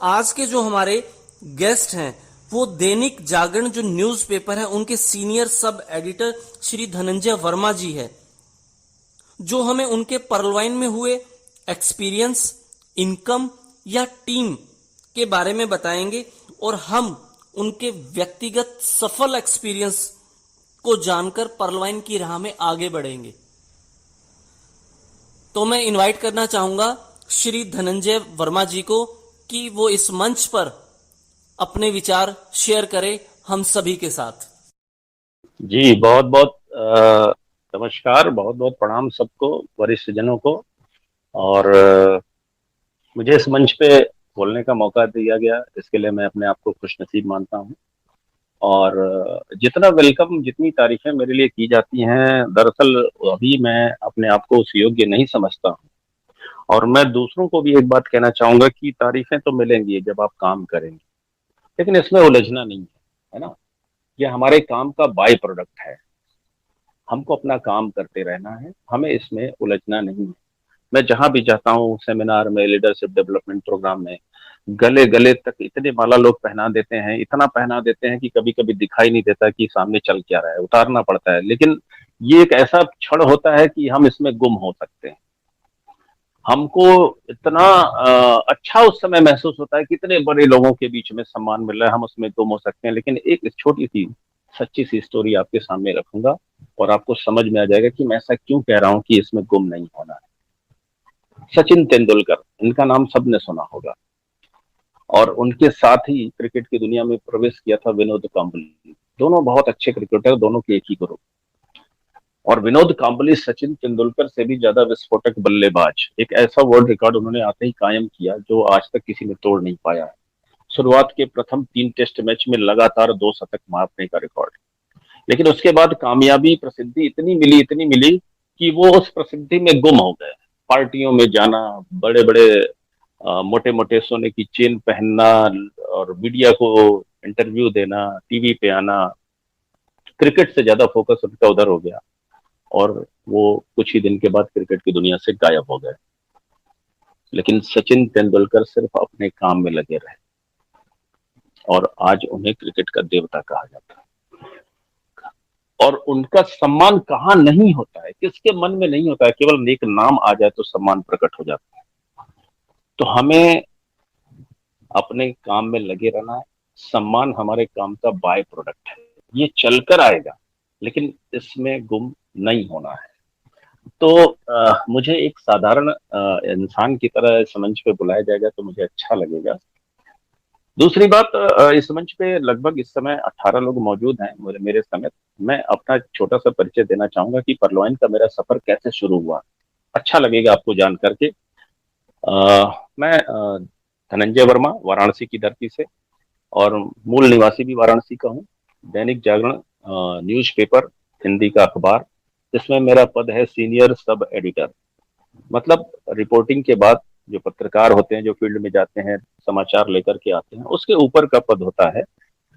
आज के जो हमारे गेस्ट हैं वो दैनिक जागरण जो न्यूज़पेपर है उनके senior sub editor Shri Dhananjay Verma ji है, जो हमें उनके परलवाइन में हुए एक्सपीरियंस, इनकम या टीम के बारे में बताएंगे और हम उनके व्यक्तिगत सफल एक्सपीरियंस को जानकर परलवाइन की राह में आगे बढ़ेंगे। तो मैं इनवाइट करना चाहूंगा श्री धनंजय वर्मा जी को कि वो इस मंच पर अपने विचार शेयर करें हम सभी के साथ। जी बहुत बहुत नमस्कार, बहुत बहुत प्रणाम सबको, वरिष्ठ जनों को। और मुझे इस मंच पे बोलने का मौका दिया गया, इसके लिए मैं अपने आप को खुशनसीब मानता हूँ। और जितना वेलकम, जितनी तारीफें मेरे लिए की जाती हैं, दरअसल अभी मैं अपने आप को उस योग्य नहीं समझता हूँ। और मैं दूसरों को भी एक बात कहना चाहूंगा कि तारीफें तो मिलेंगी जब आप काम करेंगे, लेकिन इसमें उलझना नहीं है ना। ये हमारे काम का बाय प्रोडक्ट है, हमको अपना काम करते रहना है, हमें इसमें उलझना नहीं है। मैं जहां भी जाता हूँ, सेमिनार में, लीडरशिप डेवलपमेंट प्रोग्राम में, गले गले तक इतने माला लोग पहना देते हैं, इतना पहना देते हैं कि कभी कभी दिखाई नहीं देता कि सामने चल क्या रहा है, उतारना पड़ता है। लेकिन ये एक ऐसा क्षण होता है कि हम इसमें गुम हो सकते हैं। हमको इतना अच्छा उस समय महसूस होता है कि इतने बड़े लोगों के बीच में सम्मान मिल रहा है, हम उसमें गुम हो सकते हैं। लेकिन एक छोटी सी सच्ची सी स्टोरी आपके सामने रखूंगा और आपको समझ में आ जाएगा कि मैं ऐसा क्यों कह रहा हूं कि इसमें गुम नहीं होना है। सचिन तेंदुलकर, इनका नाम सबने सुना होगा। और उनके साथ ही क्रिकेट की दुनिया में प्रवेश किया था विनोद कांबली। दोनों बहुत अच्छे क्रिकेटर, दोनों के एक ही ग्रुप। और विनोद कांबली सचिन तेंदुलकर से भी ज्यादा विस्फोटक बल्लेबाज, एक ऐसा वर्ल्ड रिकॉर्ड उन्होंने आते ही कायम किया जो आज तक किसी ने तोड़ नहीं पाया है। शुरुआत के प्रथम 3 टेस्ट मैच में लगातार 2 शतक मारने का रिकॉर्ड। लेकिन उसके बाद कामयाबी, प्रसिद्धि इतनी मिली कि वो उस प्रसिद्धि में गुम हो गए। पार्टियों में जाना, बड़े बड़े मोटे मोटे सोने की चेन पहनना और मीडिया को इंटरव्यू देना, टीवी पे आना, क्रिकेट से ज्यादा फोकस उनका उधर हो गया। और वो कुछ ही दिन के बाद क्रिकेट की दुनिया से गायब हो गए। लेकिन सचिन तेंदुलकर सिर्फ अपने काम में लगे रहे और आज उन्हें क्रिकेट का देवता कहा जाता है। और उनका सम्मान कहाँ नहीं होता है, किसके मन में नहीं होता है। केवल एक नाम आ जाए तो सम्मान प्रकट हो जाता है। तो हमें अपने काम में लगे रहना है। सम्मान हमारे काम का बाय प्रोडक्ट है, ये चलकर आएगा, लेकिन इसमें गुम नहीं होना है। तो मुझे एक साधारण इंसान की तरह इस मंच पे बुलाया जाएगा तो मुझे अच्छा लगेगा। दूसरी बात, इस मंच पे लगभग इस समय 18 लोग मौजूद हैं, मेरे समेत। मैं अपना छोटा सा परिचय देना चाहूंगा कि परलोइन का मेरा सफर कैसे शुरू हुआ। अच्छा लगेगा आपको जान करके। मैं धनंजय वर्मा, वाराणसी की धरती से, और मूल निवासी भी वाराणसी का हूँ। दैनिक जागरण न्यूज़पेपर, हिंदी का अखबार, जिसमें मेरा पद है सीनियर सब एडिटर। मतलब रिपोर्टिंग के बाद जो पत्रकार होते हैं, जो फील्ड में जाते हैं, समाचार लेकर के आते हैं, उसके ऊपर का पद होता है।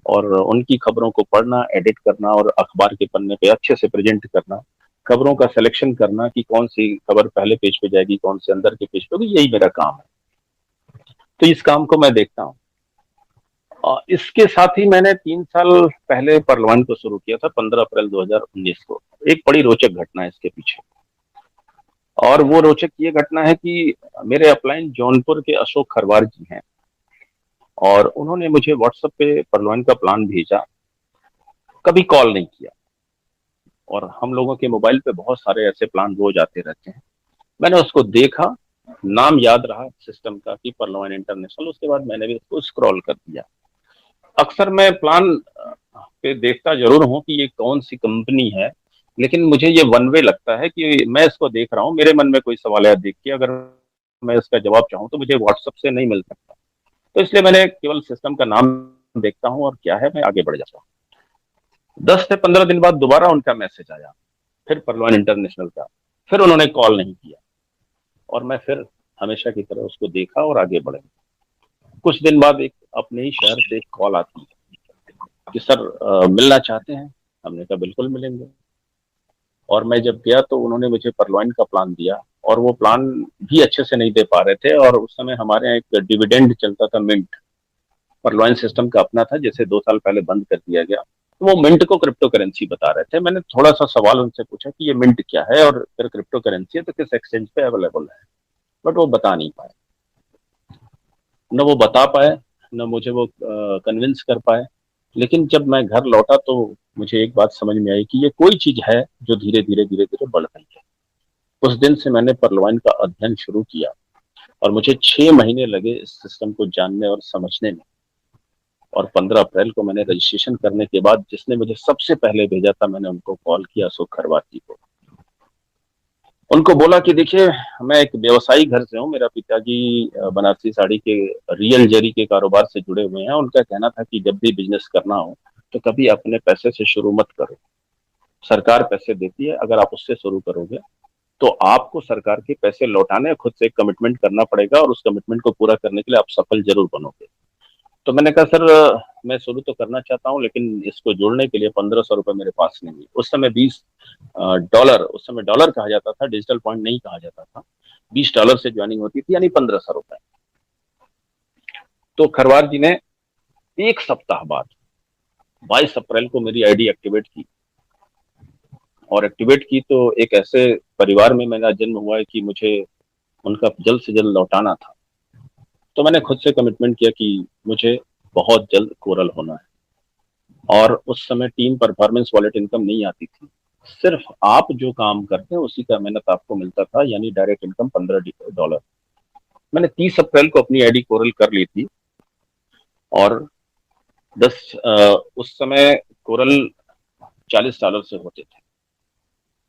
और उनकी खबरों को पढ़ना, एडिट करना और अखबार के पन्ने पे अच्छे से प्रेजेंट करना, खबरों का सिलेक्शन करना कि कौन सी खबर पहले पेज पे जाएगी, कौन से अंदर के पेज पे होगी, यही मेरा काम है। तो इस काम को मैं देखता हूँ। और इसके साथ ही मैंने 3 साल पहले परलवान को शुरू किया था, 15 अप्रैल 2019 को। एक बड़ी रोचक घटना है इसके पीछे। और वो रोचक ये घटना है कि मेरे अपलाइन जौनपुर के अशोक खरवार जी हैं, और उन्होंने मुझे व्हाट्सएप पे परलवान का प्लान भेजा, कभी कॉल नहीं किया। और हम लोगों के मोबाइल पे बहुत सारे ऐसे प्लान रोज आते रहते हैं। मैंने उसको देखा, नाम याद रहा सिस्टम का कि परलवान इंटरनेशनल, उसके बाद मैंने भी उसको स्क्रॉल कर दिया। अक्सर मैं प्लान पे देखता जरूर हूँ कि ये कौन सी कंपनी है, लेकिन मुझे ये वन वे लगता है कि मैं इसको देख रहा हूँ, मेरे मन में कोई सवाल है, देख के अगर मैं इसका जवाब चाहूँ तो मुझे व्हाट्सएप से नहीं मिल सकता। तो इसलिए मैंने केवल सिस्टम का नाम देखता हूँ और क्या है, मैं आगे बढ़ जाता हूँ। 10 से 15 दिन बाद दोबारा उनका मैसेज आया, फिर परलवान इंटरनेशनल का। फिर उन्होंने कॉल नहीं किया और मैं फिर हमेशा की तरह उसको देखा और आगे बढ़े। कुछ दिन बाद एक अपने ही शहर से एक कॉल आती है कि सर मिलना चाहते हैं। हमने कहा बिल्कुल मिलेंगे। और मैं जब गया तो उन्होंने मुझे परलवाइन का प्लान दिया और वो प्लान भी अच्छे से नहीं दे पा रहे थे। और उस समय हमारे यहाँ एक डिविडेंड चलता था, मिंट परलॉइन सिस्टम का अपना था, जैसे 2 साल पहले बंद कर दिया गया। तो वो मिंट को क्रिप्टो करेंसी बता रहे थे। मैंने थोड़ा सा सवाल उनसे पूछा कि ये मिंट क्या है और फिर क्रिप्टो करेंसी है तो किस एक्सचेंज पे अवेलेबल है, बट वो बता नहीं पाए। न वो बता पाए, न मुझे वो कन्विंस कर पाए। लेकिन जब मैं घर लौटा तो मुझे एक बात समझ में आई कि ये कोई चीज है जो धीरे धीरे धीरे धीरे बढ़ रही है। उस दिन से मैंने परलॉइन का अध्ययन शुरू किया और मुझे 6 महीने लगे इस सिस्टम को जानने और समझने में। और 15 अप्रैल को मैंने रजिस्ट्रेशन करने के बाद जिसने मुझे सबसे पहले भेजा था, मैंने उनको कॉल किया, अशोक खरवार जी को। उनको बोला कि देखिए, मैं एक व्यवसायी घर से हूँ, मेरा पिताजी बनारसी साड़ी के रियल जरी के कारोबार से जुड़े हुए हैं। उनका कहना था कि जब भी बिजनेस करना हो तो कभी अपने पैसे से शुरू मत करो, सरकार पैसे देती है, अगर आप उससे शुरू करोगे तो आपको सरकार के पैसे लौटाने, खुद से एक कमिटमेंट करना पड़ेगा और उस कमिटमेंट को पूरा करने के लिए आप सफल जरूर बनोगे। तो मैंने कहा सर, मैं शुरू तो करना चाहता हूँ लेकिन इसको जोड़ने के लिए 1500 रुपए मेरे पास नहीं है। उस समय 20 डॉलर, उस समय डॉलर कहा जाता था, डिजिटल पॉइंट नहीं कहा जाता था। 20 डॉलर से ज्वाइनिंग होती थी, यानी 1500 रुपए। तो खरवार जी ने एक सप्ताह बाद 22 अप्रैल को मेरी आईडी एक्टिवेट की। और एक्टिवेट की तो एक ऐसे परिवार में मेरा जन्म हुआ है कि मुझे उनका जल्द से जल्द लौटाना था। तो मैंने खुद से कमिटमेंट किया कि मुझे बहुत जल्द कोरल होना है। और उस समय टीम परफॉर्मेंस वॉलेट इनकम नहीं आती थी, सिर्फ आप जो काम करते हैं उसी का मेहनत आपको मिलता था, यानी डायरेक्ट इनकम 15 डॉलर। मैंने 30 अप्रैल को अपनी आईडी कोरल कर ली थी। और उस समय कोरल 40 डॉलर से होते थे।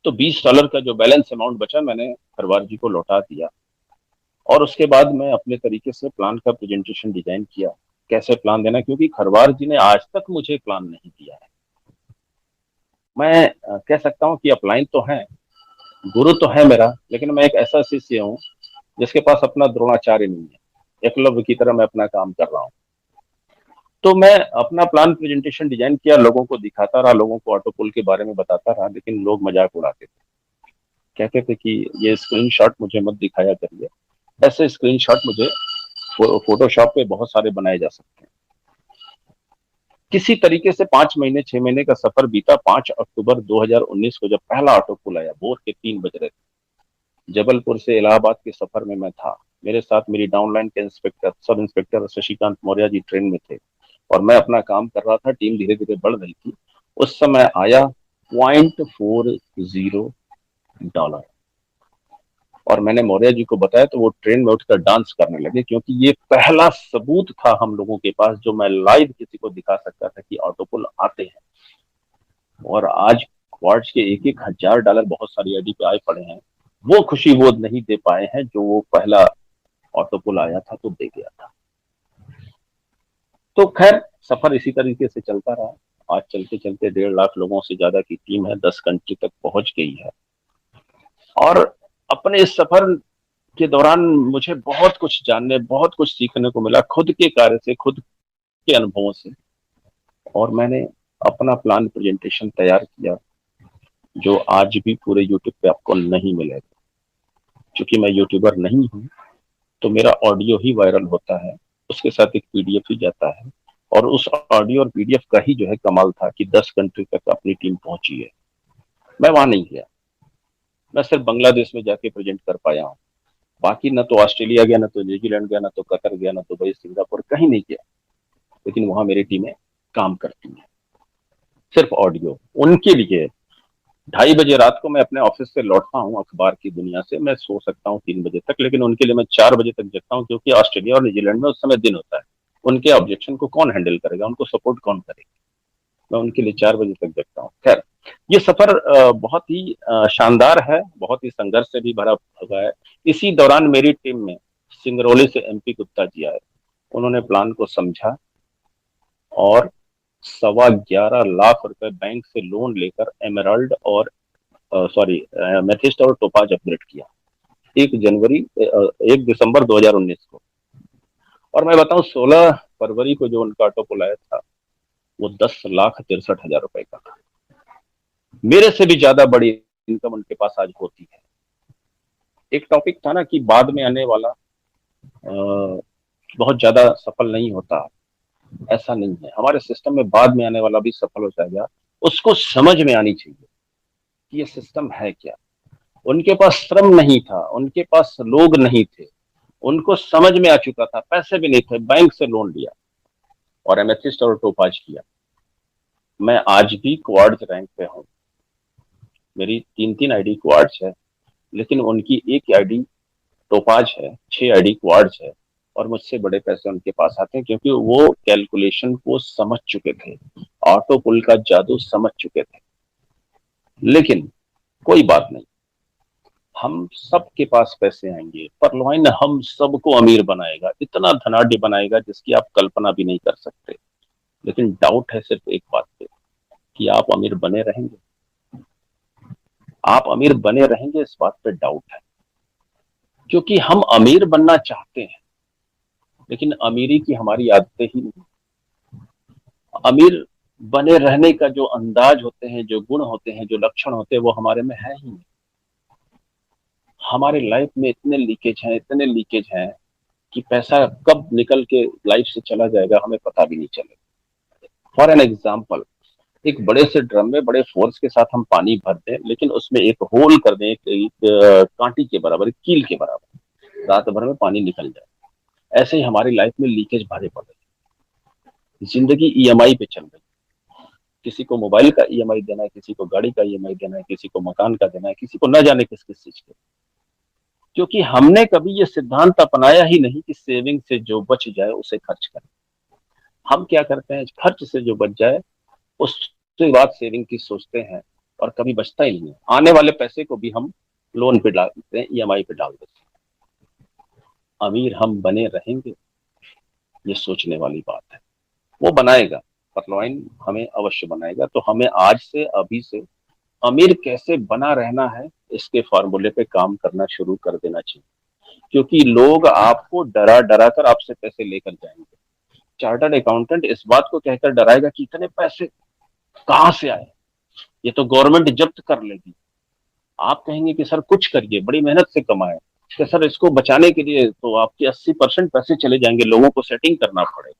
तो 20 डॉलर का जो बैलेंस अमाउंट बचा मैंने खरवार जी को लौटा दिया। और उसके बाद मैं अपने तरीके से प्लान का प्रेजेंटेशन डिजाइन किया, कैसे प्लान देना, क्योंकि खरवार जी ने आज तक मुझे प्लान नहीं दिया है। मैं कह सकता हूँ कि अपलाइन तो है, गुरु तो है मेरा, लेकिन मैं एक ऐसा शिष्य हूँ जिसके पास अपना द्रोणाचार्य नहीं है। एकलव्य की तरह मैं अपना काम कर रहा हूँ। तो मैं अपना प्लान प्रेजेंटेशन डिजाइन किया, लोगों को दिखाता रहा, लोगों को ऑटोपुल के बारे में बताता रहा, लेकिन लोग मजाक उड़ाते थे, कहते थे कि ये स्क्रीनशॉट मुझे मत दिखाया करिए, ऐसे स्क्रीनशॉट मुझे फोटोशॉप पे बहुत सारे बनाए जा सकते हैं। किसी तरीके से 5 महीने 6 महीने का सफर बीता। 5 अक्टूबर 2019 को जब पहला ऑटो पुल आया, भोर के 3 बज रहे थे, जबलपुर से इलाहाबाद के सफर में मैं था। मेरे साथ मेरी डाउनलाइन के inspector, sub inspector Shashikant Maurya ji train में थे और मैं अपना काम कर रहा था। टीम धीरे धीरे बढ़ रही थी। उस समय आया $0.40। और मैंने मौर्य जी को बताया तो वो ट्रेन में उठकर डांस करने लगे, क्योंकि ये पहला सबूत था हम लोगों के पास जो मैं लाइव किसी को दिखा सकता था कि ऑटो पुल आते हैं। और आज क्वार्ट्ज के $1,000 बहुत सारी आईडी पे आए पड़े हैं। वो खुशी वो नहीं दे पाए हैं जो वो पहला ऑटो पुल आया था तो दे गया था। तो खैर, सफर इसी तरीके से चलता रहा। आज चलते चलते 1.5 लाख लोगों से ज्यादा की टीम है, 10 कंट्री तक पहुंच गई है। और अपने इस सफर के दौरान मुझे बहुत कुछ जानने, बहुत कुछ सीखने को मिला, खुद के कार्य से, खुद के अनुभवों से। और मैंने अपना प्लान प्रेजेंटेशन तैयार किया जो आज भी पूरे यूट्यूब पे आपको नहीं मिलेगा। क्योंकि मैं यूट्यूबर नहीं हूँ तो मेरा ऑडियो ही वायरल होता है, उसके साथ एक पीडीएफ ही जाता है। और उस ऑडियो और पीडीएफ का ही जो है कमाल था कि 10 कंट्री तक अपनी टीम पहुंची है। मैं वहां नहीं गया, मैं सिर्फ बांग्लादेश में जाके प्रेजेंट कर पाया हूँ। बाकी न तो ऑस्ट्रेलिया गया, न तो न्यूजीलैंड गया, न तो कतर गया, न तो दुबई, सिंगापुर, कहीं नहीं गया। लेकिन वहां मेरी टीमें काम करती हैं। सिर्फ ऑडियो उनके लिए। 2:30 बजे रात को मैं अपने ऑफिस से लौटता हूँ अखबार की दुनिया से, मैं सो सकता हूँ 3 बजे तक, लेकिन उनके लिए मैं 4 बजे तक जगता हूँ, क्योंकि ऑस्ट्रेलिया और न्यूजीलैंड में उस समय दिन होता है। उनके ऑब्जेक्शन को कौन हैंडल करेगा, उनको सपोर्ट कौन करेगा। मैं उनके लिए 4 बजे तक जगता हूँ। खैर, ये सफर बहुत ही शानदार है, बहुत ही संघर्ष से भी भरा हुआ है। इसी दौरान मेरी टीम में सिंगरौली से एमपी गुप्ता जी आए। उन्होंने प्लान को समझा और 11.25 लाख रुपए बैंक से लोन लेकर एमराल्ड और मेथिस्ट और टोपाज अपग्रेड किया 1 दिसंबर 2019 को। और मैं बताऊं, 16 फरवरी को जो उनका ऑटो पुल आया था वो 10,63,000 रुपए का था। मेरे से भी ज्यादा बड़ी इनकम उनके पास आज होती है। एक टॉपिक था ना कि बाद में आने वाला बहुत ज्यादा सफल नहीं होता। ऐसा नहीं है, हमारे सिस्टम में बाद में आने वाला भी सफल हो जाएगा। उसको समझ में आनी चाहिए कि ये सिस्टम है क्या। उनके पास श्रम नहीं था, उनके पास लोग नहीं थे, उनको समझ में आ चुका था, पैसे भी नहीं थे, बैंक से लोन लिया और एमेथिस्ट और टोपाज किया। मैं आज भी क्वार्ट्ज रैंक पे हूँ। मेरी 3-3 आईडी क्वार्ट्ज है, लेकिन उनकी एक आईडी टोपाज है, 6 आईडी क्वार्ट्ज है। और मुझसे बड़े पैसे उनके पास आते हैं क्योंकि वो कैलकुलेशन को समझ चुके थे, ऑटो पुल का जादू समझ चुके थे। लेकिन कोई बात नहीं, हम सबके पास पैसे आएंगे। परलवाइन हम सबको अमीर बनाएगा, इतना धनाढ्य बनाएगा जिसकी आप कल्पना भी नहीं कर सकते। लेकिन डाउट है सिर्फ एक बात पे, कि आप अमीर बने रहेंगे। आप अमीर बने रहेंगे, इस बात पे डाउट है। क्योंकि हम अमीर बनना चाहते हैं, लेकिन अमीरी की हमारी आदतें ही नहीं। अमीर बने रहने का जो अंदाज होते हैं, जो गुण होते हैं, जो लक्षण होते हैं, वो हमारे में है ही नहीं। हमारे लाइफ में इतने लीकेज हैं, इतने लीकेज हैं कि पैसा कब निकल के लाइफ से चला जाएगा हमें पता भी नहीं चलेगा। फॉर एन एग्जाम्पल, एक बड़े से ड्रम में बड़े फोर्स के साथ हम पानी भर दें, लेकिन उसमें एक होल कर दें, एक कांटी के बराबर, कील के बराबर, रात भर में पानी निकल जाए। ऐसे ही हमारी लाइफ में लीकेज भरे पड़ रही है। जिंदगी ईएमआई पे चल रही है। किसी को मोबाइल का ईएमआई देना है, किसी को गाड़ी का ईएमआई देना है, किसी को मकान का देना है, किसी को न जाने किस किस चीज के। क्योंकि हमने कभी ये सिद्धांत अपनाया ही नहीं कि सेविंग से जो बच जाए उसे खर्च करें। हम क्या करते हैं, खर्च से जो बच जाए उसके बाद सेविंग की सोचते हैं, और कभी बचता ही नहीं है। आने वाले पैसे को भी हम लोन पे डाल देते हैं, ईएमआई पे डाल देते हैं। अमीर हम बने रहेंगे, ये सोचने वाली बात है। वो बनाएगा, पटलवाइन हमें अवश्य बनाएगा। तो हमें आज से, अभी से अमीर कैसे बना रहना है, इसके फॉर्मूले पे काम करना शुरू कर देना चाहिए। क्योंकि लोग आपको डरा डरा कर आपसे पैसे लेकर जाएंगे। चार्टर्ड अकाउंटेंट इस बात को कहकर डराएगा कि इतने पैसे कहां से आए, ये तो गवर्नमेंट जब्त कर लेगी। आप कहेंगे कि सर कुछ करिए, बड़ी मेहनत से कमाए। कि सर इसको बचाने के लिए तो आपके 80% पैसे चले जाएंगे, लोगों को सेटिंग करना पड़ेगा,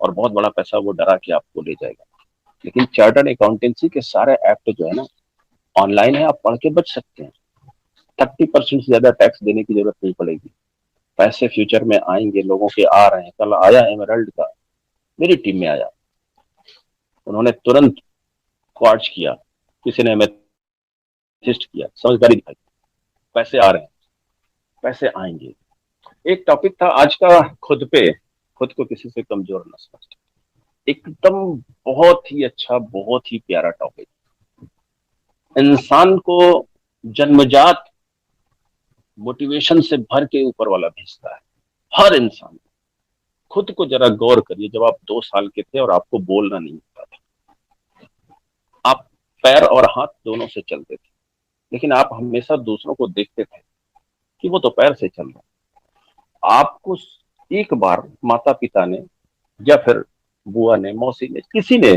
और बहुत बड़ा पैसा वो डरा के आपको ले जाएगा। लेकिन चार्टर्ड अकाउंटेंसी के सारे एक्ट जो है ना, ऑनलाइन है, आप पढ़ के बच सकते हैं। 30% से ज्यादा टैक्स देने की जरूरत नहीं पड़ेगी। पैसे फ्यूचर में आएंगे, लोगों के आ रहे हैं। कल आया एमरल्ड का, मेरी टीम में आया, उन्होंने तुरंत क्वार्ट्ज किया, किसी ने एमेथिस्ट किया, समझदारी दिखाई। पैसे आ रहे हैं, पैसे आएंगे। एक टॉपिक था आज का, खुद पे, खुद को किसी से कमजोर न समझ। एकदम बहुत ही अच्छा, बहुत ही प्यारा टॉपिक। इंसान को जन्मजात मोटिवेशन से भर के ऊपर वाला भेजता है, हर इंसान। खुद को जरा गौर करिए, जब आप 2 साल के थे और आपको बोलना नहीं आता था, आप पैर और हाथ दोनों से चलते थे, लेकिन आप हमेशा दूसरों को देखते थे कि वो तो पैर से चल रहा है। आपको एक बार माता पिता ने, या फिर बुआ ने, मौसी ने, किसी ने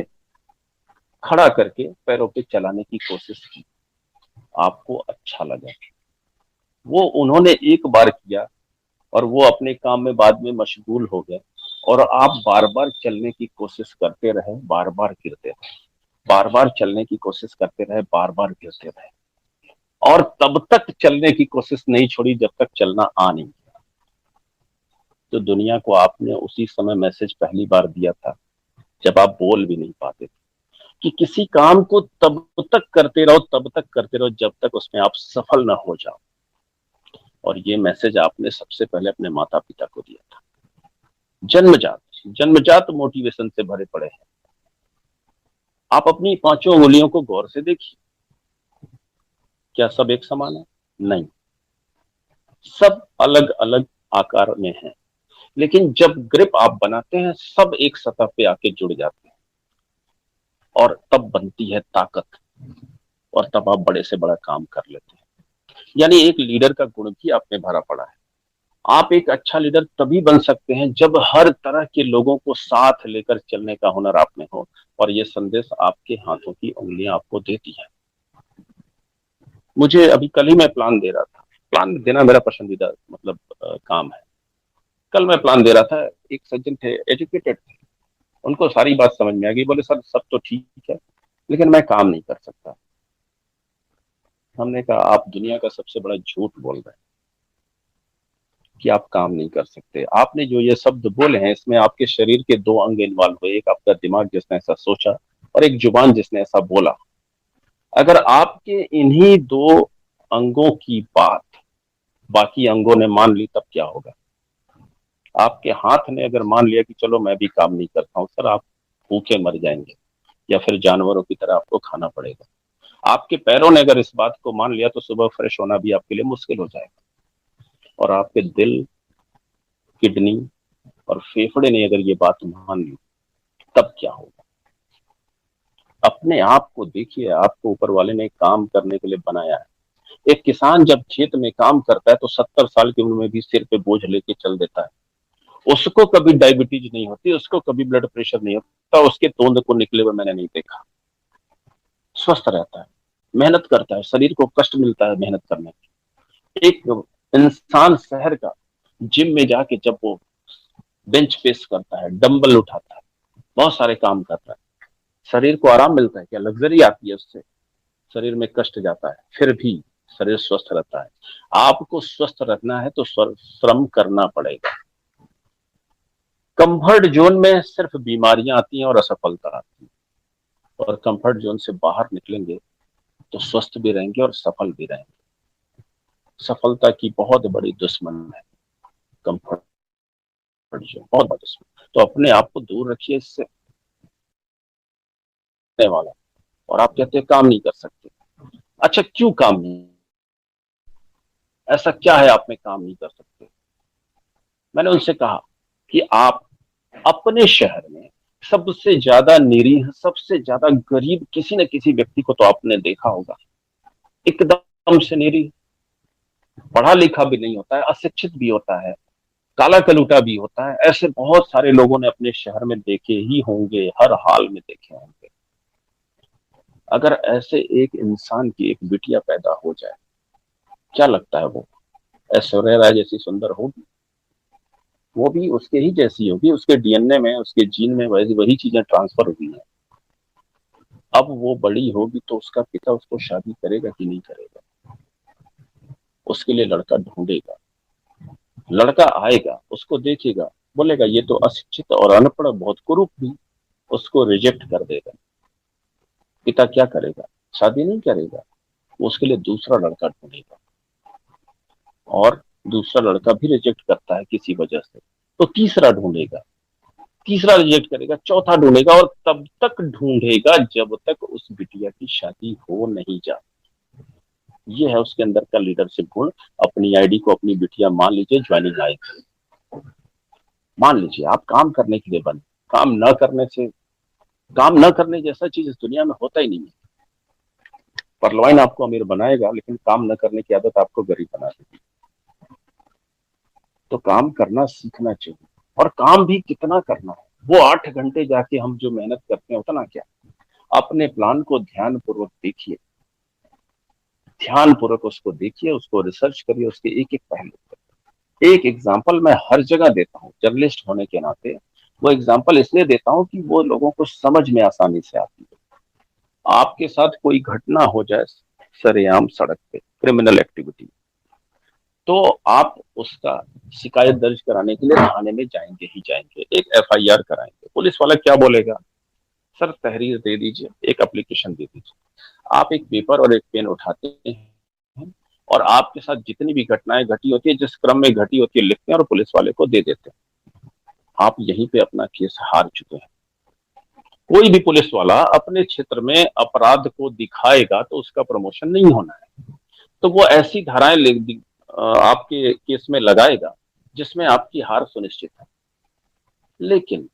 खड़ा करके पैरों पे चलाने की कोशिश की, आपको अच्छा लगा। वो उन्होंने एक बार किया और वो अपने काम में बाद में मशगूल हो गए, और आप बार बार चलने की कोशिश करते रहे, बार बार गिरते रहे, बार बार चलने की कोशिश करते रहे, बार बार गिरते रहे, और तब तक चलने की कोशिश नहीं छोड़ी जब तक चलना आ नहीं गया। तो दुनिया को आपने उसी समय मैसेज पहली बार दिया था जब आप बोल भी नहीं पाते थे, कि किसी काम को तब तक करते रहो, तब तक करते रहो जब तक उसमें आप सफल ना हो जाओ। और ये मैसेज आपने सबसे पहले अपने माता पिता को दिया था। जन्मजात, जन्मजात मोटिवेशन से भरे पड़े हैं। आप अपनी 5 उंगलियों को गौर से देखिए, क्या सब एक समान है? नहीं, सब अलग अलग आकार में हैं। लेकिन जब ग्रिप आप बनाते हैं, सब एक सतह पे आके जुड़ जाते हैं, और तब बनती है ताकत, और तब आप बड़े से बड़ा काम कर लेते हैं। यानी एक लीडर का गुण भी आप में भरा पड़ा है। आप एक अच्छा लीडर तभी बन सकते हैं जब हर तरह के लोगों को साथ लेकर चलने का हुनर आप में हो, और ये संदेश आपके हाथों की उंगलियां आपको देती हैं। मुझे अभी कल ही मैं प्लान दे रहा था, प्लान देना मेरा पसंदीदा मतलब काम है। कल मैं प्लान दे रहा था, एक सज्जन थे, एजुकेटेड थे, उनको सारी बात समझ में आ गई। बोले सर सब तो ठीक है, लेकिन मैं काम नहीं कर सकता। हमने कहा आप दुनिया का सबसे बड़ा झूठ बोल रहे हैं कि आप काम नहीं कर सकते। आपने जो ये शब्द बोले हैं, इसमें आपके शरीर के दो अंग इन्वॉल्व हुए, एक आपका दिमाग जिसने ऐसा सोचा और एक जुबान जिसने ऐसा बोला। अगर आपके इन्हीं दो अंगों की बात बाकी अंगों ने मान ली तब क्या होगा? आपके हाथ ने अगर मान लिया कि चलो मैं भी काम नहीं करता हूं, सर आप भूखे मर जाएंगे या फिर जानवरों की तरह आपको खाना पड़ेगा। आपके पैरों ने अगर इस बात को मान लिया तो सुबह फ्रेश होना भी आपके लिए मुश्किल हो जाएगा। और आपके दिल, किडनी और फेफड़े ने अगर ये बात मान ली तब क्या होगा? अपने आप को देखिए, आपको ऊपर वाले ने काम करने के लिए बनाया है। एक किसान जब खेत में काम करता है तो 70 साल की उम्र में भी सिर पे बोझ लेके चल देता है। उसको कभी डायबिटीज नहीं होती, उसको कभी ब्लड प्रेशर नहीं होता, उसके तोंद को निकले हुए मैंने नहीं देखा। स्वस्थ रहता है, मेहनत करता है, शरीर को कष्ट मिलता है मेहनत करने में। एक इंसान शहर का जिम में जाके जब वो बेंच प्रेस करता है, डंबल उठाता है, बहुत सारे काम करता है, शरीर को आराम मिलता है क्या? लग्जरी आती है उससे? शरीर में कष्ट जाता है, फिर भी शरीर स्वस्थ रहता है। आपको स्वस्थ रखना है तो श्रम करना पड़ेगा। कंफर्ट जोन में सिर्फ बीमारियां आती हैं और असफलता आती है, और कंफर्ट जोन से बाहर निकलेंगे तो स्वस्थ भी रहेंगे और सफल भी रहेंगे। सफलता की बहुत बड़ी दुश्मन है कंफर्ट जोन, बहुत बड़ी दुश्मन। तो अपने आप को दूर रखिए इससे वाला। और आप कहते हैं काम नहीं कर सकते। अच्छा, क्यों काम नहीं? ऐसा क्या है आप में काम नहीं कर सकते? मैंने उनसे कहा कि आप अपने शहर में सबसे ज्यादा निरीह, सबसे ज्यादा गरीब किसी न किसी व्यक्ति को तो आपने देखा होगा, एकदम से निरीह, पढ़ा लिखा भी नहीं होता है, अशिक्षित भी होता है, काला कलूटा भी होता है। ऐसे बहुत सारे लोगों ने अपने शहर में देखे ही होंगे, हर हाल में देखे होंगे। अगर ऐसे एक इंसान की एक बिटिया पैदा हो जाए, क्या लगता है वो ऐश्वर्या राय जैसी सुंदर होगी? वो भी उसके ही जैसी होगी, उसके डीएनए में, उसके जीन में वैसी वही चीजें ट्रांसफर हुई हैं। अब वो बड़ी होगी तो उसका पिता उसको शादी करेगा कि नहीं करेगा? उसके लिए लड़का ढूंढेगा, लड़का आएगा, उसको देखेगा, बोलेगा ये तो अशिक्षित और अनपढ़, बहुत कुरूप भी, उसको रिजेक्ट कर देगा। पिता क्या करेगा? शादी नहीं करेगा, वो उसके लिए दूसरा लड़का ढूंढेगा। और दूसरा लड़का भी रिजेक्ट करता है किसी वजह से, तो तीसरा ढूंढेगा, तीसरा रिजेक्ट करेगा, चौथा ढूंढेगा, और तब तक ढूंढेगा जब तक उस बिटिया की शादी हो नहीं जाती। ये है उसके अंदर का लीडरशिप गुण। अपनी आईडी को अपनी बिटिया मान लीजिए, ज्वाइनिंग आएगी। मान लीजिए आप काम करने के लिए बने, काम न करने से, काम न करने जैसा चीज इस दुनिया में होता ही नहीं है। परलवाइन आपको अमीर बनाएगा, लेकिन काम न करने की आदत आपको गरीब बना देगी। तो काम करना सीखना चाहिए। और काम भी कितना करना है, वो 8 घंटे जाके हम जो मेहनत करते हैं उतना क्या? अपने प्लान को ध्यान पूर्वक देखिए, ध्यान पूर्वक उसको देखिए, उसको रिसर्च करिए, उसके एक एक पहलू पर। एक एग्जाम्पल मैं हर जगह देता हूँ जर्नलिस्ट होने के नाते। वो एग्जाम्पल इसलिए देता हूँ कि वो लोगों को समझ में आसानी से आती है। आपके साथ कोई घटना हो जाए सरेआम सड़क पे, क्रिमिनल एक्टिविटी, तो आप उसका शिकायत दर्ज कराने के लिए थाने में जाएंगे ही जाएंगे, एक एफआईआर कराएंगे। पुलिस वाला क्या बोलेगा? सर तहरीर दे दीजिए, एक एप्लीकेशन दे दीजिए। आप एक पेपर और एक पेन उठाते हैं और आपके साथ जितनी भी घटनाएं घटी होती है, जिस क्रम में घटी होती है, लिखते हैं और पुलिस वाले को दे देते हैं। आप यहीं पे अपना केस हार चुके हैं। कोई भी पुलिस वाला अपने क्षेत्र में अपराध को दिखाएगा तो उसका प्रमोशन नहीं होना है। तो वो ऐसी धाराएं आपके केस में लगाएगा जिसमें आपकी हार सुनिश्चित है। लेकिन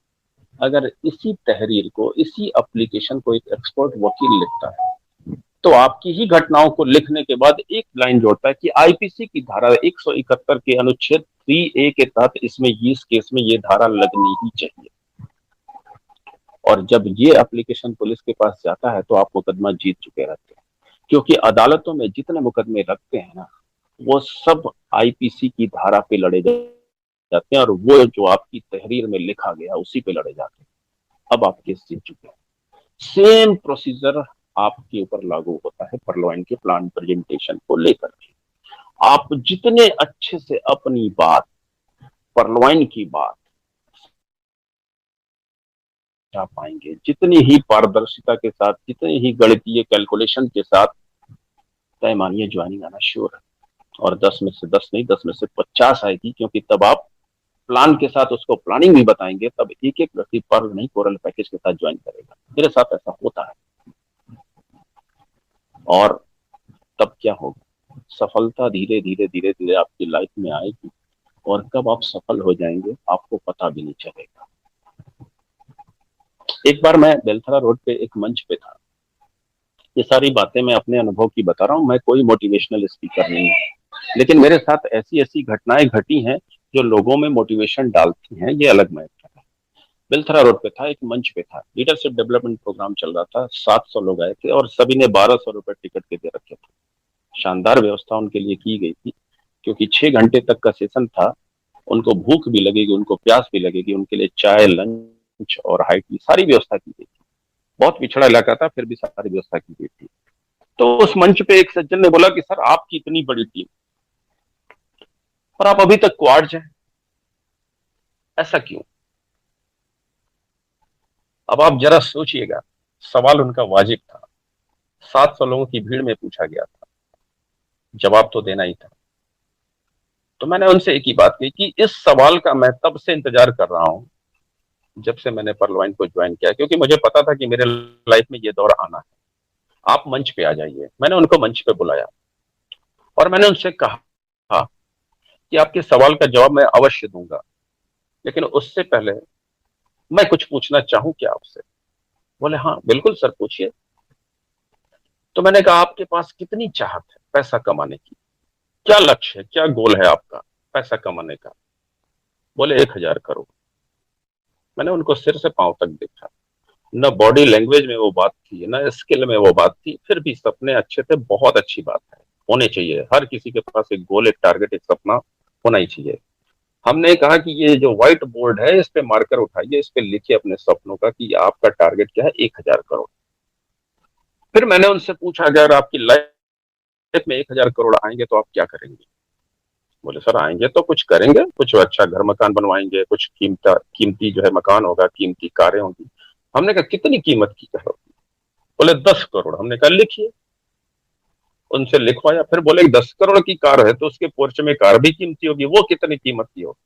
अगर इसी तहरीर को, इसी एप्लीकेशन को एक एक्सपर्ट वकील लिखता है, तो आपकी ही घटनाओं को लिखने के बाद एक लाइन जोड़ता है कि आईपीसी की धारा 171 के अनुच्छेद 3A के तहत इसमें इस केस में ये धारा लगनी ही चाहिए। और जब ये एप्लीकेशन पुलिस के पास जाता है तो आप मुकदमा जीत चुके रहते हैं। क्योंकि अदालतों में जितने मुकदमे लगते हैं ना, वो सब आईपीसी की धारा पे लड़े जाते हैं, और वो जो आपकी तहरीर में लिखा गया उसी पे लड़े जाते हैं। अब आप केस जीत चुके हैं। सेम प्रोसीजर आपके ऊपर लागू होता है पार्लियामेंट के प्लान प्रेजेंटेशन को लेकर के। आप जितने अच्छे से अपनी बात, पार्लियामेंट की बात आ पाएंगे, जितनी ही पारदर्शिता के साथ, जितनी ही गणितीय कैलकुलेशन के साथ, तय मानिए ज्वाइनिंग आना श्योर है। और 10 में से 10 नहीं, 10 में से 50 आएगी, क्योंकि तब आप प्लान के साथ उसको प्लानिंग भी बताएंगे, तब एक एक व्यक्ति पर नहीं कोरल पैकेज के साथ ज्वाइन करेगा। मेरे साथ ऐसा होता है। और तब क्या होगा, सफलता धीरे धीरे धीरे धीरे आपकी लाइफ में आएगी, और कब आप सफल हो जाएंगे आपको पता भी नहीं चलेगा। एक बार मैं बेलथरा रोड पे एक मंच पे था। ये सारी बातें मैं अपने अनुभव की बता रहा हूँ, मैं कोई मोटिवेशनल स्पीकर नहीं हूँ, लेकिन मेरे साथ ऐसी ऐसी घटनाएं घटी हैं जो लोगों में मोटिवेशन डालती हैं, ये अलग मैटर है। बेलथरा रोड पे था, एक मंच पे था, लीडरशिप डेवलपमेंट प्रोग्राम चल रहा था। 700 लोग आए थे और सभी ने 1200 रुपए टिकट के दे रखे थे। शानदार व्यवस्था उनके लिए की गई थी, क्योंकि 6 घंटे तक का सेशन था। उनको भूख भी लगेगी, उनको प्यास भी लगेगी, उनके लिए चाय, लंच और हाइट की सारी व्यवस्था की गई थी। बहुत पिछड़ा इलाका था, फिर भी सारी व्यवस्था की गई थी। तो उस मंच पे एक सज्जन ने बोला कि सर, आपकी इतनी बड़ी टीम और आप अभी तक क्वाड्स हैं, ऐसा क्यों? अब आप जरा सोचिएगा, सवाल उनका वाजिब था। 700 लोगों की भीड़ में पूछा गया था, जवाब तो देना ही था। तो मैंने उनसे एक ही बात की कि इस सवाल का मैं तब से इंतजार कर रहा हूं जब से मैंने परलवाइन को ज्वाइन किया, क्योंकि मुझे पता था कि मेरे लाइफ में ये दौर आना है। आप मंच पे आ जाइए। मैंने उनको मंच पे बुलाया और मैंने उनसे कहा कि आपके सवाल का जवाब मैं अवश्य दूंगा, लेकिन उससे पहले मैं कुछ पूछना चाहूं क्या आपसे? बोले हाँ बिल्कुल सर, पूछिए। तो मैंने कहा, आपके पास कितनी चाहत है पैसा कमाने की? क्या लक्ष्य है, क्या गोल है आपका पैसा कमाने का? बोले 1000 करोड़। मैंने उनको सिर से पांव तक देखा। न बॉडी लैंग्वेज में वो बात थी, न स्किल में वो बात थी, फिर भी सपने अच्छे थे। बहुत अच्छी बात है, होने चाहिए। हर किसी के पास एक गोल, एक टारगेट, एक सपना होना ही चाहिए। हमने कहा कि ये जो व्हाइट बोर्ड है, इस पे मार्कर उठाइए, इस पे लिखिए अपने सपनों का कि आपका टारगेट क्या है। 1000 करोड़। फिर मैंने उनसे पूछा, अगर आपकी लाइफ में 1000 करोड़ आएंगे तो आप क्या करेंगे? बोले सर, आएंगे तो कुछ करेंगे, कुछ अच्छा घर मकान बनवाएंगे, कुछ कीमती जो है मकान होगा, कीमती कारें होंगी। हमने कहा, कितनी कीमत की करो? बोले 10 करोड़। हमने कहा, लिखिए। उनसे लिखवाया। फिर बोले 10 करोड़ की कार है तो उसके पोर्च में कार भी कीमती होगी, वो कितनी कीमत की होगी?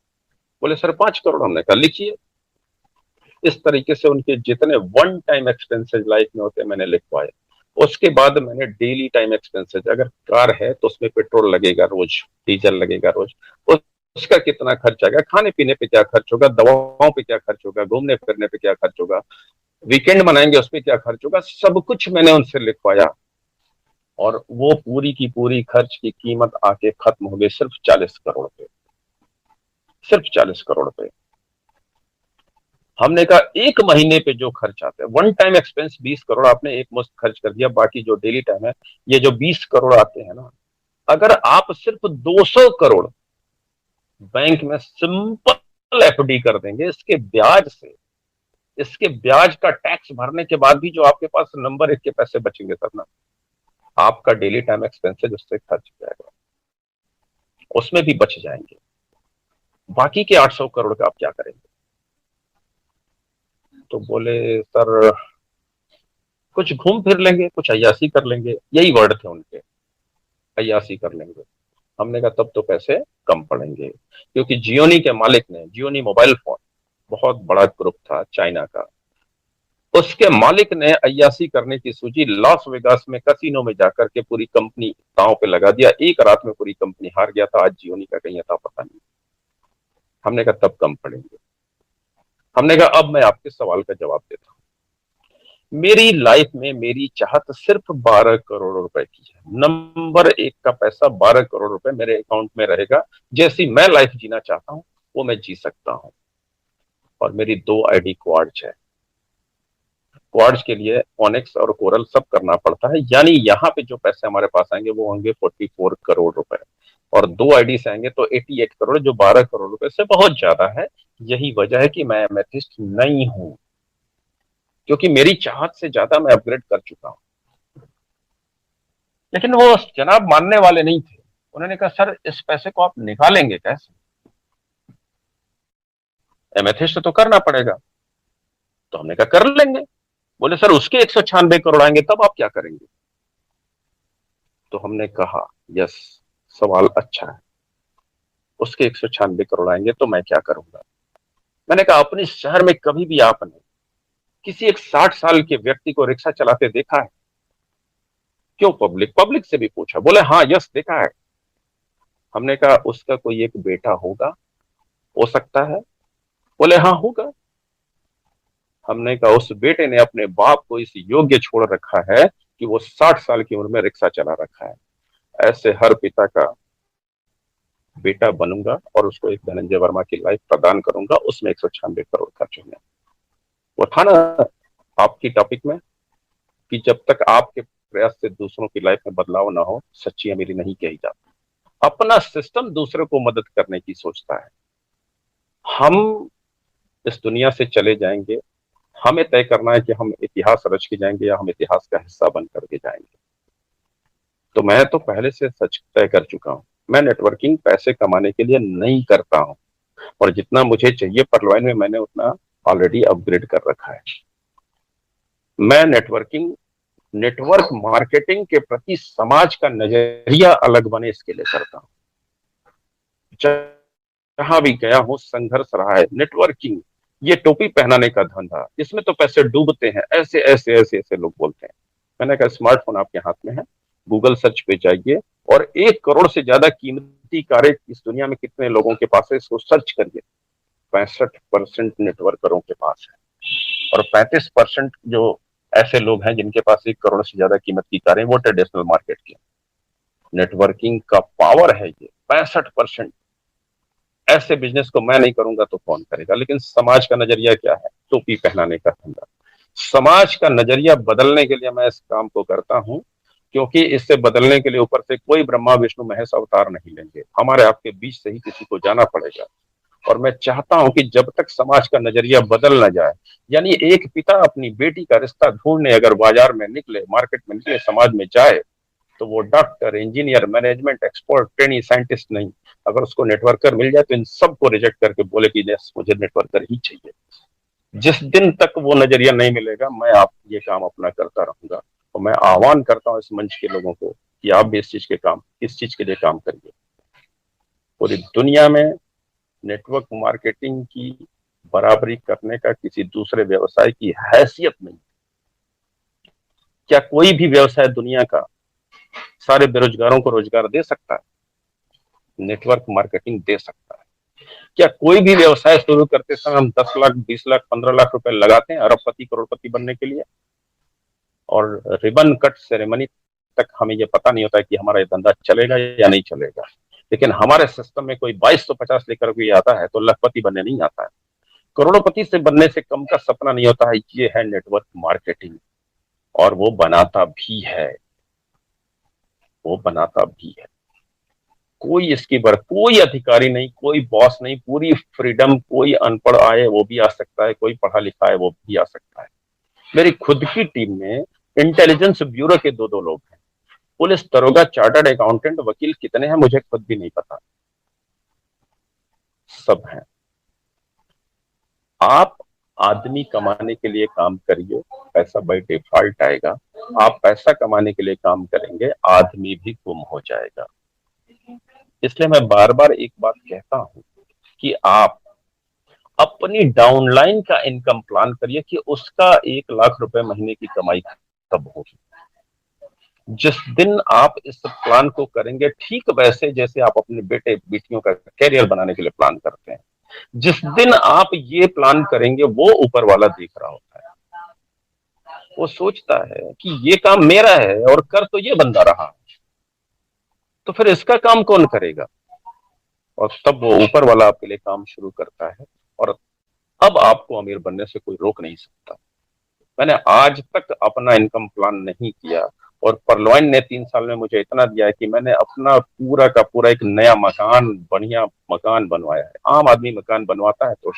बोले सर 5 करोड़। हमने कहा, लिखिए। इस तरीके से उनके जितने वन टाइम एक्सपेंसेस लाइफ में होते मैंने लिखवाए। उसके बाद मैंने डेली टाइम एक्सपेंसेस, अगर कार है तो उसमें पेट्रोल लगेगा रोज, डीजल लगेगा रोज, उसका कितना खर्च आएगा, खाने पीने पे क्या खर्च होगा, दवाओं पे क्या खर्च होगा, घूमने फिरने पे क्या खर्च होगा, वीकेंड मनाएंगे उस पर क्या खर्च होगा, सब कुछ मैंने उनसे लिखवाया। और वो पूरी की पूरी खर्च की कीमत आके खत्म हो गई सिर्फ 40 करोड़ पे। सिर्फ 40 करोड़ पे। हमने कहा, एक महीने पे जो खर्च आता है, वन टाइम एक्सपेंस 20 करोड़ आपने एक मुश्त खर्च कर दिया, बाकी जो डेली टाइम है, ये जो 20 करोड़ आते हैं ना, अगर आप सिर्फ 200 करोड़ बैंक में सिंपल एफडी कर देंगे, इसके ब्याज से, इसके ब्याज का टैक्स भरने के बाद भी जो आपके पास नंबर 1 के पैसे बचेंगे सर ना, आपका डेली टाइम एक्सपेंसेस उससे खर्च जाएगा, उसमें भी बच जाएंगे। बाकी के 800 करोड़ का आप क्या करेंगे? तो बोले सर, कुछ घूम फिर लेंगे, कुछ अय्यासी कर लेंगे। यही वर्ड थे उनके, अय्यासी कर लेंगे। हमने कहा, तब तो पैसे कम पड़ेंगे, क्योंकि जियोनी के मालिक ने, जियोनी मोबाइल फोन बहुत बड़ा ग्रुप था चाइना का, उसके मालिक ने अय्यासी करने की सूची लॉस वेगास में कसिनो में जाकर के पूरी कंपनी दांव पे लगा दिया। एक रात में पूरी कंपनी हार गया था। आज जियोनी का कहीं था पता नहीं। हमने कहा, तब कम पड़ेंगे। हमने कहा, अब मैं आपके सवाल का जवाब देता हूं। मेरी लाइफ में मेरी चाहत सिर्फ 12 करोड़ रुपए की है। नंबर 1 का पैसा 12 करोड़ रुपए मेरे अकाउंट में रहेगा। जैसी मैं लाइफ जीना चाहता हूं वो मैं जी सकता हूं। और मेरी 2 आईडी क्वाड्स है। क्वाड्स के लिए ऑनेक्स और कोरल सब करना पड़ता है, यानी यहाँ पे जो पैसे हमारे पास आएंगे वो होंगे 44 करोड़ रुपए। और 2 आईडी से आएंगे तो 88 करोड़, जो 12 करोड़ रुपए से बहुत ज्यादा है। यही वजह है कि मैं एमेथिस्ट नहीं हूं, क्योंकि मेरी चाहत से ज्यादा मैं अपग्रेड कर चुका हूं। लेकिन वो जनाब मानने वाले नहीं थे। उन्होंने कहा सर इस पैसे को आप निकालेंगे कैसे, एमेथिस्ट तो करना पड़ेगा। तो हमने कहा कर लेंगे। बोले सर उसके 196 करोड़ आएंगे तब आप क्या करेंगे। तो हमने कहा यस, सवाल अच्छा है, उसके 196 करोड़ आएंगे तो मैं क्या करूंगा। मैंने कहा अपने शहर में कभी भी आपने किसी एक 60 साल के व्यक्ति को रिक्शा चलाते देखा है? क्यों, पब्लिक पब्लिक से भी पूछा। बोले हाँ यस देखा है। हमने कहा उसका कोई एक बेटा होगा, हो सकता है? बोले हाँ होगा। हमने कहा उस बेटे ने अपने बाप को इस योग्य छोड़ रखा है कि वो 60 साल की उम्र में रिक्शा चला रखा है। ऐसे हर पिता का बेटा बनूंगा और उसको एक धनंजय वर्मा की लाइफ प्रदान करूंगा, उसमें 196 करोड़ खर्च होंगे। वो था ना आपकी टॉपिक में कि जब तक आपके प्रयास से दूसरों की लाइफ में बदलाव ना हो, सच्ची अमीरी नहीं कही जाती। अपना सिस्टम दूसरे को मदद करने की सोचता है। हम इस दुनिया से चले जाएंगे, हमें तय करना है कि हम इतिहास रच के जाएंगे या हम इतिहास का हिस्सा बन करके जाएंगे। तो मैं तो पहले से सच तय कर चुका हूं, मैं नेटवर्किंग पैसे कमाने के लिए नहीं करता हूं, और जितना मुझे चाहिए परलवाइन में मैंने उतना ऑलरेडी अपग्रेड कर रखा है। मैं नेटवर्क मार्केटिंग के प्रति समाज का नजरिया अलग बने इसके लिए करता हूं। जहां भी गया हूं संघर्ष रहा है। नेटवर्किंग ये टोपी पहनाने का धंधा, इसमें तो पैसे डूबते हैं, ऐसे ऐसे ऐसे ऐसे लोग बोलते हैं। मैंने कहा स्मार्टफोन आपके हाथ में है, गूगल सर्च पे जाइए और 1 करोड़ से ज्यादा कीमती कारें इस दुनिया में कितने लोगों के पास है इसको सर्च करिए। 65% नेटवर्करों के पास है, और 35% जो ऐसे लोग हैं जिनके पास 1 करोड़ से ज्यादा कीमत की कारें, वो ट्रेडिशनल मार्केट की। नेटवर्किंग का पावर है ये 65%। ऐसे बिजनेस को मैं नहीं करूंगा तो कौन करेगा। लेकिन समाज का नजरिया क्या है, टोपी पहनाने का धंधा। समाज का नजरिया बदलने के लिए मैं इस काम को करता हूं, क्योंकि इससे बदलने के लिए ऊपर से कोई ब्रह्मा विष्णु महेश अवतार नहीं लेंगे, हमारे आपके बीच से ही किसी को जाना पड़ेगा। और मैं चाहता हूं कि जब तक समाज का नजरिया बदल ना जाए, यानी एक पिता अपनी बेटी का रिश्ता ढूंढने अगर बाजार में निकले, मार्केट में निकले, समाज में जाए, तो वो doctor, engineer, management expert, trainee, scientist नहीं, अगर उसको नेटवर्कर मिल जाए तो इन सबको रिजेक्ट करके बोले कि यस मुझे नेटवर्कर ही चाहिए। जिस दिन तक वो नजरिया नहीं मिलेगा मैं आप ये काम अपना करता रहूंगा। और मैं आह्वान करता हूँ इस मंच के लोगों को कि आप भी इस चीज के लिए काम करिए। पूरी दुनिया में नेटवर्क मार्केटिंग की बराबरी करने का किसी दूसरे व्यवसाय की हैसियत नहीं। क्या कोई भी व्यवसाय दुनिया का सारे बेरोजगारों को रोजगार दे सकता है? नेटवर्क मार्केटिंग दे सकता है। क्या कोई भी व्यवसाय शुरू करते समय हम 10 लाख, 20 लाख, 15 लाख रुपए लगाते हैं अरबपति, करोड़पति बनने के लिए, और रिबन कट सेरेमनी तक हमें यह पता नहीं होता है कि हमारा ये धंधा चलेगा या नहीं चलेगा। लेकिन हमारे सिस्टम में कोई 2250 लेकर के आता है तो लखपति बनने नहीं आता है, करोड़पति से बनने से कम का सपना नहीं होता है। ये है नेटवर्क मार्केटिंग, और वो बनाता भी है, वो बनाता भी है। कोई इसकी कोई अधिकारी नहीं, कोई बॉस नहीं, पूरी फ्रीडम। कोई अनपढ़ आए वो भी आ सकता है, कोई पढ़ा लिखा है वो भी आ सकता है। मेरी खुद की टीम में इंटेलिजेंस ब्यूरो के दो लोग हैं, पुलिस दरोगा, चार्टर्ड अकाउंटेंट, वकील कितने हैं मुझे खुद भी नहीं पता, सब हैं। आप आदमी कमाने के लिए काम करिए, पैसा बाय डिफॉल्ट आएगा। आप पैसा कमाने के लिए काम करेंगे, आदमी भी गुम हो जाएगा। इसलिए मैं बार बार एक बात कहता हूं कि आप अपनी डाउनलाइन का इनकम प्लान करिए कि उसका 1 लाख रुपए महीने की कमाई कब होगी। जिस दिन आप इस प्लान को करेंगे, ठीक वैसे जैसे आप अपने बेटे बेटियों का कैरियर बनाने के लिए प्लान करते हैं, जिस दिन आप ये प्लान करेंगे वो ऊपर वाला देख रहा होता है। वो सोचता है कि ये काम मेरा है और कर तो ये बंदा रहा, तो फिर इसका काम कौन करेगा। और तब वो ऊपर वाला आपके लिए काम शुरू करता है, और अब आपको अमीर बनने से कोई रोक नहीं सकता। मैंने आज तक अपना इनकम प्लान नहीं किया, और परलवाइन ने 3 साल में मुझे इतना दिया है कि मैंने अपना पूरा का पूरा एक नया मकान, बढ़िया मकान बनवाया है। आम आदमी मकान बनवाता है तो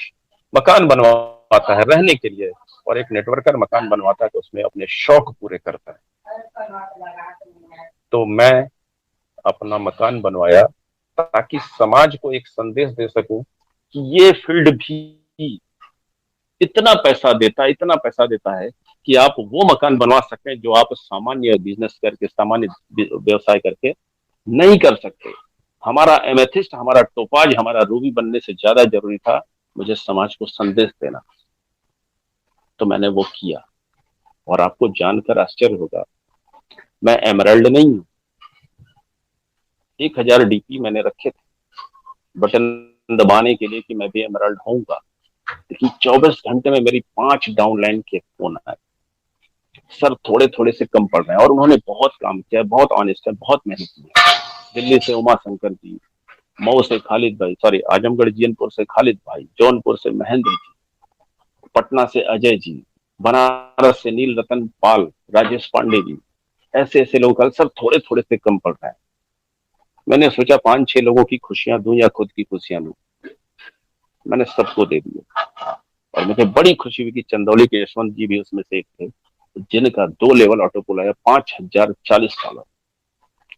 मकान बनवाता है रहने के लिए, और एक नेटवर्कर मकान बनवाता है तो उसमें अपने शौक पूरे करता है। तो मैं अपना मकान बनवाया ताकि समाज को एक संदेश दे सकूं कि ये फील्ड भी इतना पैसा देता है कि आप वो मकान बनवा सकते हैं जो आप सामान्य बिजनेस करके, सामान्य व्यवसाय करके नहीं कर सकते। हमारा एमेथिस्ट, हमारा टोपाज, हमारा रूबी बनने से ज्यादा जरूरी था मुझे समाज को संदेश देना। तो मैंने वो किया, और आपको जानकर आश्चर्य होगा, मैं एमराल्ड नहीं हूं। 1000 डीपी मैंने रखे थे बटन दबाने के लिए कि मैं भी एमराल्ड होऊंगा, लेकिन 24 घंटे में मेरी 5 डाउनलाइन के फोन आए, सर थोड़े थोड़े से कम पड़ रहे हैं। और उन्होंने बहुत काम किया, बहुत ऑनेस्ट है, बहुत मेहनत की है। दिल्ली से उमा शंकर जी, मऊ से खालिद भाई, सॉरी आजमगढ़ जीएनपुर से खालिद भाई, जौनपुर से महेंद्र जी, पटना से अजय जी, बनारस से नील रतन पाल, राजेश पांडे जी, ऐसे ऐसे लोग कल सर थोड़े थोड़े से कम पड़ रहे हैं। मैंने सोचा 5-6 लोगों की खुशियां दूं या खुद की खुशियां लूं, मैंने सबको दे दिया। और मुझे बड़ी खुशी हुई कि चंदौली के यशवंत जी भी उसमें से एक थे, जिनका 2 लेवल ऑटो पुल आया, 5040 डॉलर।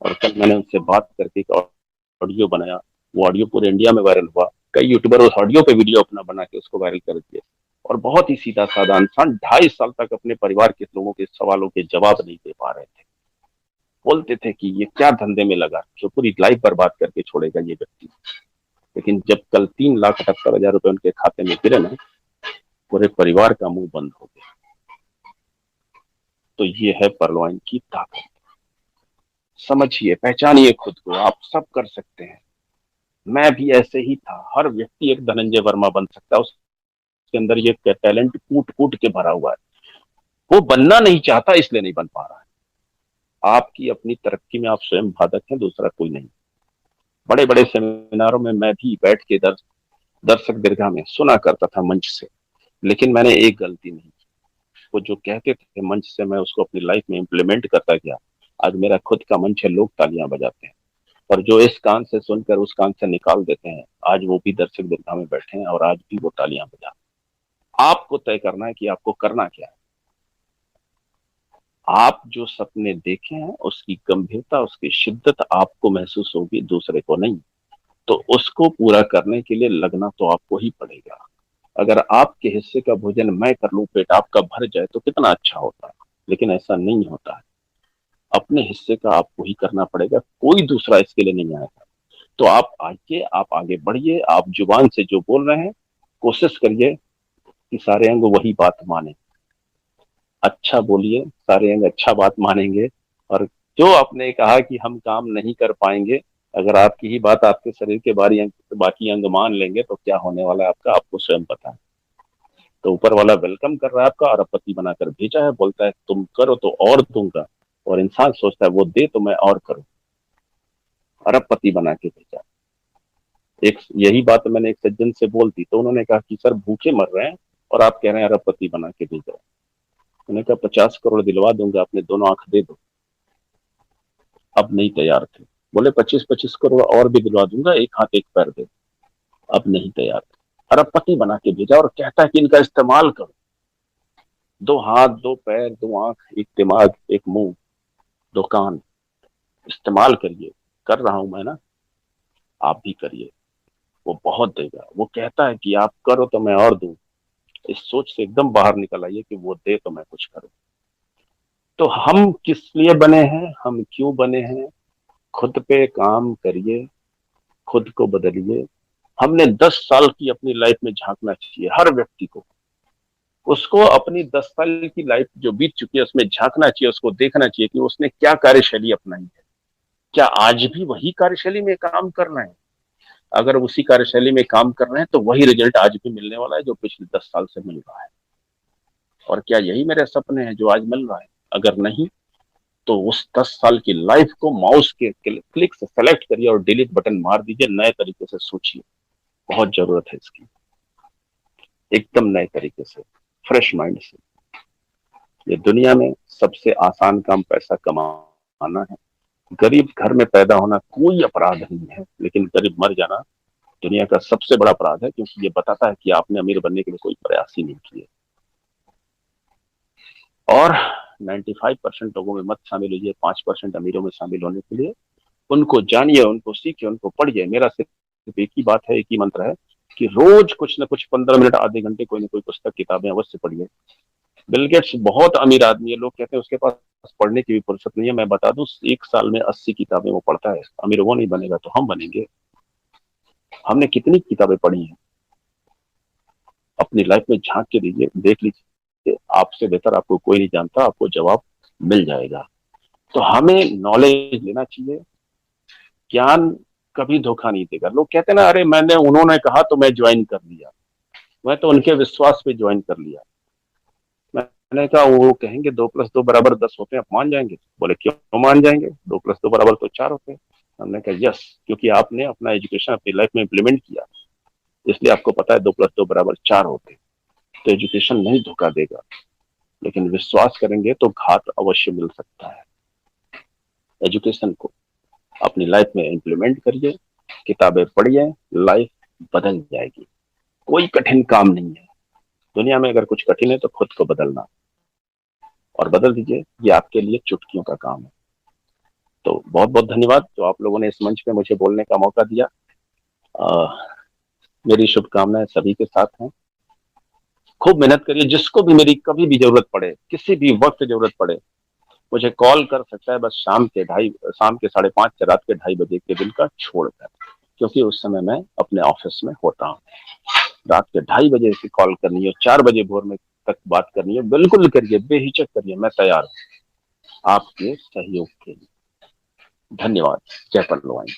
और कल मैंने उनसे बात करके एक ऑडियो बनाया, वो ऑडियो पूरे इंडिया में वायरल हुआ। कई यूट्यूबर उस ऑडियो पे वीडियो अपना बना के उसको वायरल कर दिए। और बहुत ही सीधा साधा इंसान 2.5 साल तक अपने परिवार के लोगों के सवालों के जवाब नहीं दे पा रहे थे। बोलते थे कि ये क्या धंधे में लगा, जो पूरी लाइफ बर्बाद करके छोड़ेगा ये व्यक्ति। लेकिन जब कल 3,78,000 रुपए उनके खाते में गिरे ना, पूरे परिवार का मुंह बंद हो गया। तो ये है परलवाइन की ताकत। समझिए, पहचानिए खुद को, आप सब कर सकते हैं। मैं भी ऐसे ही था। हर व्यक्ति एक धनंजय वर्मा बन सकता है, उसके अंदर ये टैलेंट कूट कूट के भरा हुआ है। वो बनना नहीं चाहता इसलिए नहीं बन पा रहा है। आपकी अपनी तरक्की में आप स्वयं बाधक हैं, दूसरा कोई नहीं। बड़े बड़े सेमिनारों में मैं भी बैठ के दर्शक दीर्घा में सुना करता था मंच से, लेकिन मैंने एक गलती नहीं की। वो जो कहते थे मंच से, मैं उसको अपनी लाइफ में इम्प्लीमेंट करता गया। आज मेरा खुद का मंच है, लोग तालियां बजाते हैं। और जो इस कान से सुनकर उस कान से निकाल देते हैं, आज वो भी दर्शक दीर्घा में बैठे हैं और आज भी वो तालियां बजाते हैं। आपको तय करना है कि आपको करना क्या है। आप जो सपने देखे हैं उसकी गंभीरता, उसकी शिद्दत आपको महसूस होगी, दूसरे को नहीं। तो उसको पूरा करने के लिए लगना तो आपको ही पड़ेगा। अगर आपके हिस्से का भोजन मैं कर लूं, पेट आपका भर जाए तो कितना अच्छा होता है, लेकिन ऐसा नहीं होता है। अपने हिस्से का आपको ही करना पड़ेगा, कोई दूसरा इसके लिए नहीं आएगा। तो आप आइए, आप आगे बढ़िए। आप जुबान से जो बोल रहे हैं, कोशिश करिए कि सारे अंग वही बात माने। अच्छा बोलिए, सारे अंग अच्छा बात मानेंगे। और जो आपने कहा कि हम काम नहीं कर पाएंगे, अगर आपकी ही बात आपके शरीर के बाकी अंग मान लेंगे तो क्या होने वाला है आपका, आपको स्वयं पता है। तो ऊपर वाला वेलकम कर रहा है आपका, अरबपति बनाकर भेजा है, बोलता है तुम करो तो और दूंगा। और इंसान सोचता है वो दे तो मैं और करूं, अरबपति बना के भेजा। एक यही बात मैंने एक सज्जन से बोल दी, तो उन्होंने कहा कि सर भूखे मर रहे हैं और आप कह रहे हैं अरबपति बना के भेजा। उन्होंने कहा 50 करोड़ दिलवा दूंगा, अपने दोनों आंख दे दो। अब नहीं तैयार थे। बोले 25-25 करोड़ और भी दिलवा दूंगा, एक हाथ एक पैर दे। अब नहीं तैयार थे। अरबपति बना के भेजा और कहता है कि इनका इस्तेमाल करो। 2 हाथ, 2 पैर, 2 आंख, एक दिमाग, एक मुंह, 2 कान, इस्तेमाल करिए। कर रहा हूं मैं ना, आप भी करिए, वो बहुत देगा। वो कहता है कि आप करो तो मैं और दूं। इस सोच से एकदम बाहर निकल आइए कि वो दे तो मैं कुछ करूं। तो हम किस लिए बने हैं, हम क्यों बने हैं, खुद पे काम करिए, खुद को बदलिए। हमने 10 साल की अपनी लाइफ में झांकना चाहिए, हर व्यक्ति को। उसको अपनी 10 साल की लाइफ जो बीत चुकी है उसमें झांकना चाहिए, उसको देखना चाहिए कि उसने क्या कार्यशैली अपनाई है। क्या आज भी वही कार्यशैली में काम कर रहे हैं? अगर उसी कार्यशैली में काम कर रहे हैं तो वही रिजल्ट आज भी मिलने वाला है जो पिछले 10 साल से मिल रहा है। और क्या यही मेरे सपने हैं जो आज मिल रहा है? अगर नहीं, तो उस 10 साल की लाइफ को माउस के क्लिक से सेलेक्ट करिए और डिलीट बटन मार दीजिए। नए तरीके से सोचिए, बहुत जरूरत है इसकी, एकदम नए तरीके से, फ्रेश माइंड से। ये दुनिया में सबसे आसान काम पैसा कमाना है। गरीब घर में पैदा होना कोई अपराध नहीं है, लेकिन गरीब मर जाना दुनिया का सबसे बड़ा अपराध है, क्योंकि ये बताता है कि आपने अमीर बनने के लिए कोई प्रयास ही नहीं किए। और 95% लोगों में मत शामिल होइए 5% अमीरों में शामिल होने के लिए। उनको जानिए, उनको सीखिए, उनको पढ़िए। मेरा सिर्फ एक ही बात है, एक ही मंत्र है कि रोज कुछ ना कुछ 15 मिनट आधे घंटे कोई ना कोई पुस्तक किताबें अवश्य पढ़िए। बिल गेट्स बहुत अमीर आदमी है, लोग कहते हैं उसके पास पढ़ने की भी फुर्सत नहीं है। मैं बता दूं, एक साल में 80 किताबें वो पढ़ता है। अमीर वो नहीं बनेगा तो हम बनेंगे। हमने कितनी किताबें पढ़ी हैं, अपनी लाइफ में झांक के दीजिए, देख लीजिए। आपसे बेहतर आपको कोई नहीं जानता, आपको जवाब मिल जाएगा। तो हमें नॉलेज लेना चाहिए। ज्ञान कभी धोखा नहीं देगा। लोग कहते हैं ना, अरे उन्होंने कहा तो मैं ज्वाइन कर लिया, मैं तो उनके विश्वास पे ज्वाइन कर लिया। मैंने कहा, वो कहेंगे 2+2 = 10 होते हैं, आप मान जाएंगे? बोले क्यों मान जाएंगे, 2+2 = 4 होते हैं। हमने कहा यस, क्योंकि आपने अपना एजुकेशन अपनी लाइफ में इम्प्लीमेंट किया, इसलिए आपको पता है 2+2 = 4 होते हैं। तो एजुकेशन नहीं धोखा देगा, लेकिन विश्वास करेंगे तो घात अवश्य मिल सकता है। एजुकेशन को अपनी लाइफ में इम्प्लीमेंट करिए, किताबें पढ़िए, लाइफ बदल जाएगी। कोई कठिन काम नहीं है दुनिया में। अगर कुछ कठिन है तो खुद को बदलना, और बदल दीजिए। ये आपके लिए चुटकियों का काम है। तो बहुत बहुत धन्यवाद जो आप लोगों ने इस मंच पे मुझे बोलने का मौका दिया। मेरी शुभकामनाएं सभी के साथ हैं। खूब मेहनत करिए। जिसको भी मेरी कभी भी जरूरत पड़े, किसी भी वक्त जरूरत पड़े, मुझे कॉल कर सकता है। बस शाम के 5:30 से रात के 2:30 के दिन का छोड़कर, क्योंकि उस समय मैं अपने ऑफिस में होता हूँ। रात के 2:30 से कॉल करनी है, 4 बजे भोर में तक बात करनी है, बिल्कुल करिए, बेहिचक करिए। मैं तैयार हूँ आपके सहयोग के लिए। धन्यवाद। जय पल्लवाई।